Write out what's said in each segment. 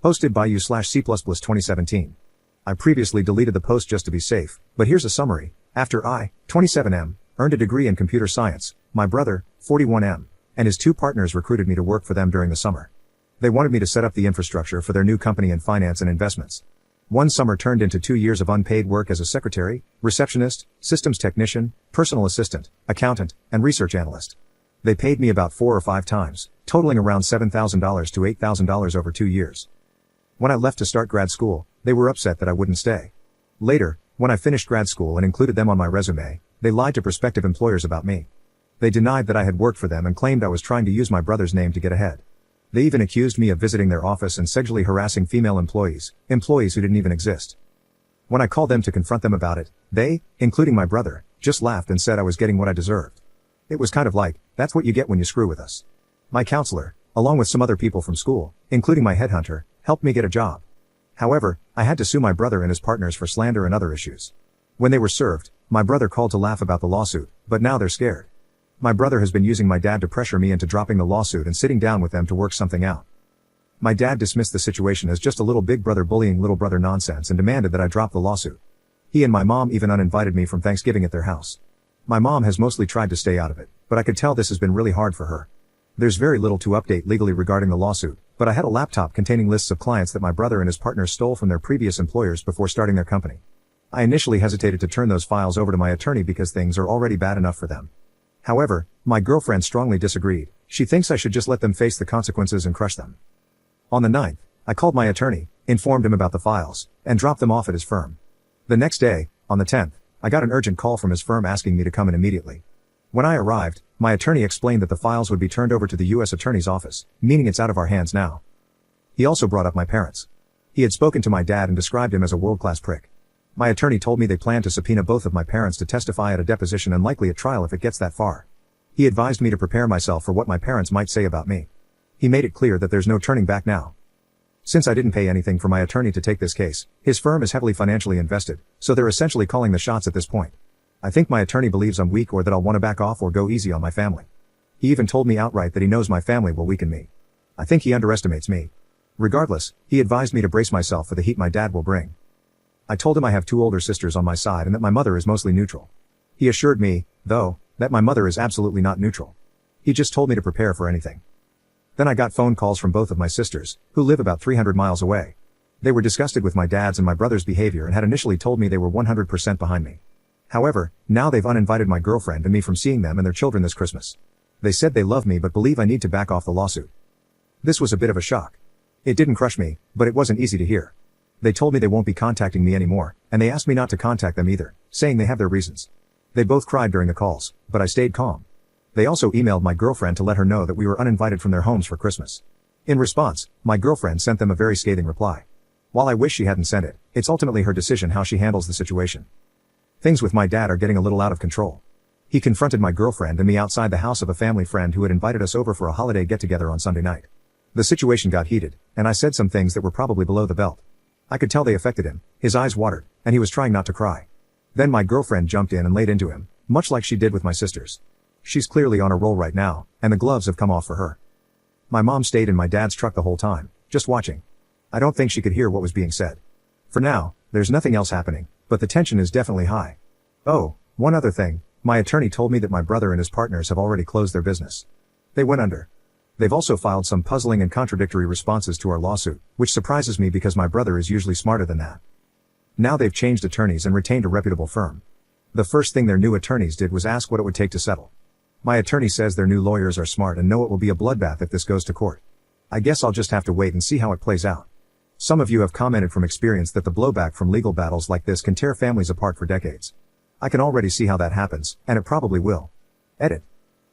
Posted by you/C++ 2017. I previously deleted the post just to be safe, but here's a summary. After I, 27M, earned a degree in computer science, my brother, 41M, and his two partners recruited me to work for them during the summer. They wanted me to set up the infrastructure for their new company in finance and investments. One summer turned into 2 years of unpaid work as a secretary, receptionist, systems technician, personal assistant, accountant, and research analyst. They paid me about 4 or 5 times, totaling around $7,000 to $8,000 over 2 years. When I left to start grad school, they were upset that I wouldn't stay. Later, when I finished grad school and included them on my resume, they lied to prospective employers about me. They denied that I had worked for them and claimed I was trying to use my brother's name to get ahead. They even accused me of visiting their office and sexually harassing female employees who didn't even exist. When I called them to confront them about it, they, including my brother, just laughed and said I was getting what I deserved. It was kind of like, that's what you get when you screw with us. My counselor, along with some other people from school, including my headhunter, helped me get a job. However, I had to sue my brother and his partners for slander and other issues. When they were served, my brother called to laugh about the lawsuit, but now they're scared. My brother has been using my dad to pressure me into dropping the lawsuit and sitting down with them to work something out. My dad dismissed the situation as just a little big brother bullying little brother nonsense and demanded that I drop the lawsuit. He and my mom even uninvited me from Thanksgiving at their house. My mom has mostly tried to stay out of it, but I could tell this has been really hard for her. There's very little to update legally regarding the lawsuit, but I had a laptop containing lists of clients that my brother and his partners stole from their previous employers before starting their company. I initially hesitated to turn those files over to my attorney because things are already bad enough for them. However, my girlfriend strongly disagreed. She thinks I should just let them face the consequences and crush them. On the 9th, I called my attorney, informed him about the files, and dropped them off at his firm. The next day, on the 10th, I got an urgent call from his firm asking me to come in immediately. When I arrived, my attorney explained that the files would be turned over to the U.S. Attorney's office, meaning it's out of our hands now. He also brought up my parents. He had spoken to my dad and described him as a world-class prick. My attorney told me they plan to subpoena both of my parents to testify at a deposition and likely a trial if it gets that far. He advised me to prepare myself for what my parents might say about me. He made it clear that there's no turning back now. Since I didn't pay anything for my attorney to take this case, his firm is heavily financially invested, so they're essentially calling the shots at this point. I think my attorney believes I'm weak or that I'll want to back off or go easy on my family. He even told me outright that he knows my family will weaken me. I think he underestimates me. Regardless, he advised me to brace myself for the heat my dad will bring. I told him I have 2 older sisters on my side and that my mother is mostly neutral. He assured me, though, that my mother is absolutely not neutral. He just told me to prepare for anything. Then I got phone calls from both of my sisters, who live about 300 miles away. They were disgusted with my dad's and my brother's behavior and had initially told me they were 100% behind me. However, now they've uninvited my girlfriend and me from seeing them and their children this Christmas. They said they love me but believe I need to back off the lawsuit. This was a bit of a shock. It didn't crush me, but it wasn't easy to hear. They told me they won't be contacting me anymore, and they asked me not to contact them either, saying they have their reasons. They both cried during the calls, but I stayed calm. They also emailed my girlfriend to let her know that we were uninvited from their homes for Christmas. In response, my girlfriend sent them a very scathing reply. While I wish she hadn't sent it, it's ultimately her decision how she handles the situation. Things with my dad are getting a little out of control. He confronted my girlfriend and me outside the house of a family friend who had invited us over for a holiday get-together on Sunday night. The situation got heated, and I said some things that were probably below the belt. I could tell they affected him, his eyes watered, and he was trying not to cry. Then my girlfriend jumped in and laid into him, much like she did with my sisters. She's clearly on a roll right now, and the gloves have come off for her. My mom stayed in my dad's truck the whole time, just watching. I don't think she could hear what was being said. For now, there's nothing else happening, but the tension is definitely high. Oh, one other thing, my attorney told me that my brother and his partners have already closed their business. They went under. They've also filed some puzzling and contradictory responses to our lawsuit, which surprises me because my brother is usually smarter than that. Now they've changed attorneys and retained a reputable firm. The first thing their new attorneys did was ask what it would take to settle. My attorney says their new lawyers are smart and know it will be a bloodbath if this goes to court. I guess I'll just have to wait and see how it plays out. Some of you have commented from experience that the blowback from legal battles like this can tear families apart for decades. I can already see how that happens, and it probably will. Edit.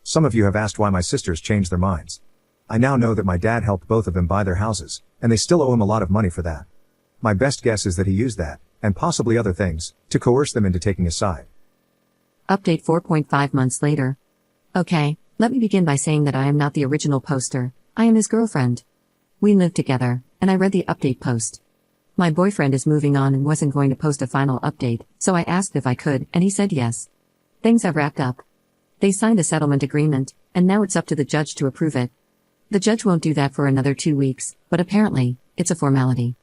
Some of you have asked why my sisters changed their minds. I now know that my dad helped both of them buy their houses, and they still owe him a lot of money for that. My best guess is that he used that, and possibly other things, to coerce them into taking his side. Update 4.5 months later. Okay, let me begin by saying that I am not the original poster. I am his girlfriend. We live together, and I read the update post. My boyfriend is moving on and wasn't going to post a final update, so I asked if I could, and he said yes. Things have wrapped up. They signed a settlement agreement, and now it's up to the judge to approve it. The judge won't do that for another 2 weeks, but apparently, it's a formality.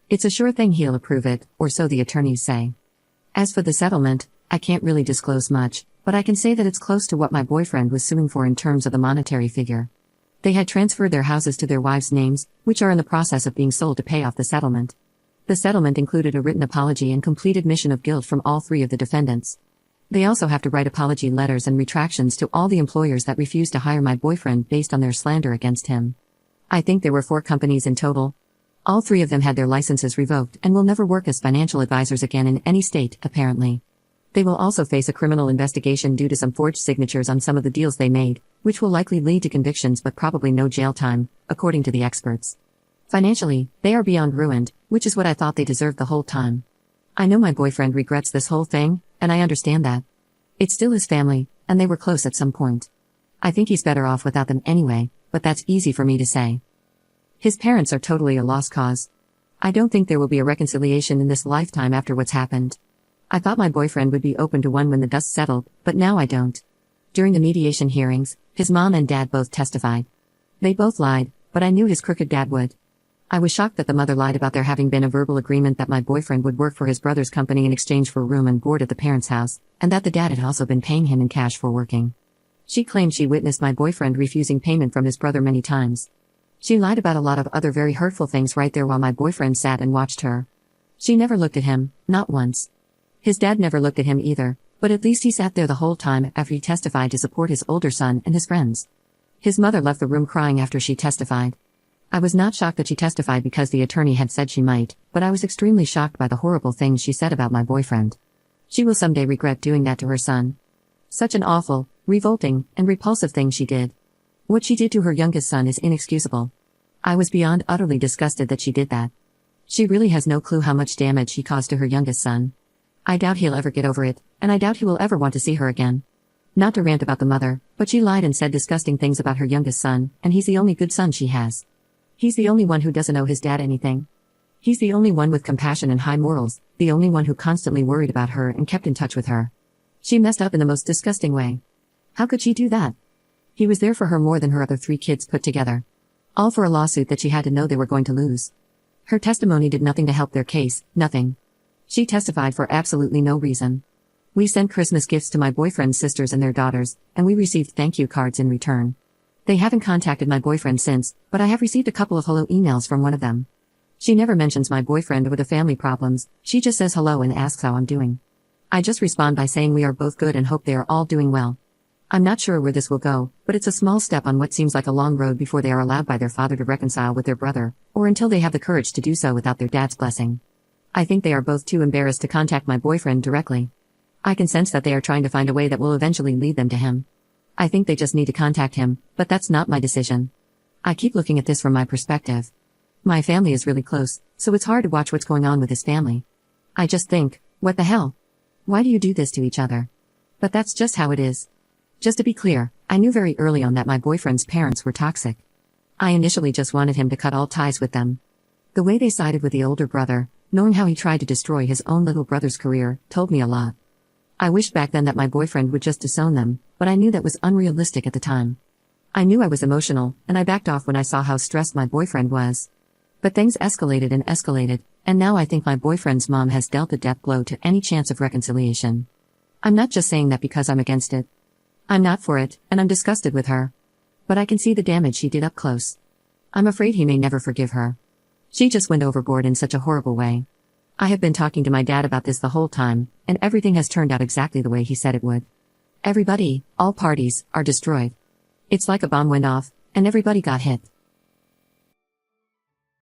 It's a sure thing he'll approve it, or so the attorneys say. As for the settlement, I can't really disclose much, but I can say that it's close to what my boyfriend was suing for in terms of the monetary figure. They had transferred their houses to their wives' names, which are in the process of being sold to pay off the settlement. The settlement included a written apology and complete admission of guilt from all three of the defendants. They also have to write apology letters and retractions to all the employers that refused to hire my boyfriend based on their slander against him. I think there were 4 companies in total. All 3 of them had their licenses revoked and will never work as financial advisors again in any state, apparently. They will also face a criminal investigation due to some forged signatures on some of the deals they made, which will likely lead to convictions but probably no jail time, according to the experts. Financially, they are beyond ruined, which is what I thought they deserved the whole time. I know my boyfriend regrets this whole thing, and I understand that. It's still his family, and they were close at some point. I think he's better off without them anyway, but that's easy for me to say. His parents are totally a lost cause. I don't think there will be a reconciliation in this lifetime after what's happened. I thought my boyfriend would be open to one when the dust settled, but now I don't. During the mediation hearings, his mom and dad both testified. They both lied, but I knew his crooked dad would. I was shocked that the mother lied about there having been a verbal agreement that my boyfriend would work for his brother's company in exchange for room and board at the parents' house, and that the dad had also been paying him in cash for working. She claimed she witnessed my boyfriend refusing payment from his brother many times. She lied about a lot of other very hurtful things right there while my boyfriend sat and watched her. She never looked at him, not once. His dad never looked at him either, but at least he sat there the whole time after he testified to support his older son and his friends. His mother left the room crying after she testified. I was not shocked that she testified because the attorney had said she might, but I was extremely shocked by the horrible things she said about my boyfriend. She will someday regret doing that to her son. Such an awful, revolting, and repulsive thing she did. What she did to her youngest son is inexcusable. I was beyond utterly disgusted that she did that. She really has no clue how much damage she caused to her youngest son. I doubt he'll ever get over it, and I doubt he will ever want to see her again. Not to rant about the mother, but she lied and said disgusting things about her youngest son, and he's the only good son she has. He's the only one who doesn't owe his dad anything. He's the only one with compassion and high morals, the only one who constantly worried about her and kept in touch with her. She messed up in the most disgusting way. How could she do that? He was there for her more than her other 3 kids put together. All for a lawsuit that she had to know they were going to lose. Her testimony did nothing to help their case, nothing. She testified for absolutely no reason. We sent Christmas gifts to my boyfriend's sisters and their daughters, and we received thank you cards in return. They haven't contacted my boyfriend since, but I have received a couple of hello emails from one of them. She never mentions my boyfriend or the family problems, she just says hello and asks how I'm doing. I just respond by saying we are both good and hope they are all doing well. I'm not sure where this will go, but it's a small step on what seems like a long road before they are allowed by their father to reconcile with their brother, or until they have the courage to do so without their dad's blessing. I think they are both too embarrassed to contact my boyfriend directly. I can sense that they are trying to find a way that will eventually lead them to him. I think they just need to contact him, but that's not my decision. I keep looking at this from my perspective. My family is really close, so it's hard to watch what's going on with his family. I just think, what the hell? Why do you do this to each other? But that's just how it is. Just to be clear, I knew very early on that my boyfriend's parents were toxic. I initially just wanted him to cut all ties with them. The way they sided with the older brother, knowing how he tried to destroy his own little brother's career, told me a lot. I wished back then that my boyfriend would just disown them, but I knew that was unrealistic at the time. I knew I was emotional, and I backed off when I saw how stressed my boyfriend was. But things escalated, and now I think my boyfriend's mom has dealt a death blow to any chance of reconciliation. I'm not just saying that because I'm against it. I'm not for it, and I'm disgusted with her. But I can see the damage she did up close. I'm afraid he may never forgive her. She just went overboard in such a horrible way. I have been talking to my dad about this the whole time, and everything has turned out exactly the way he said it would. Everybody, all parties, are destroyed. It's like a bomb went off, and everybody got hit.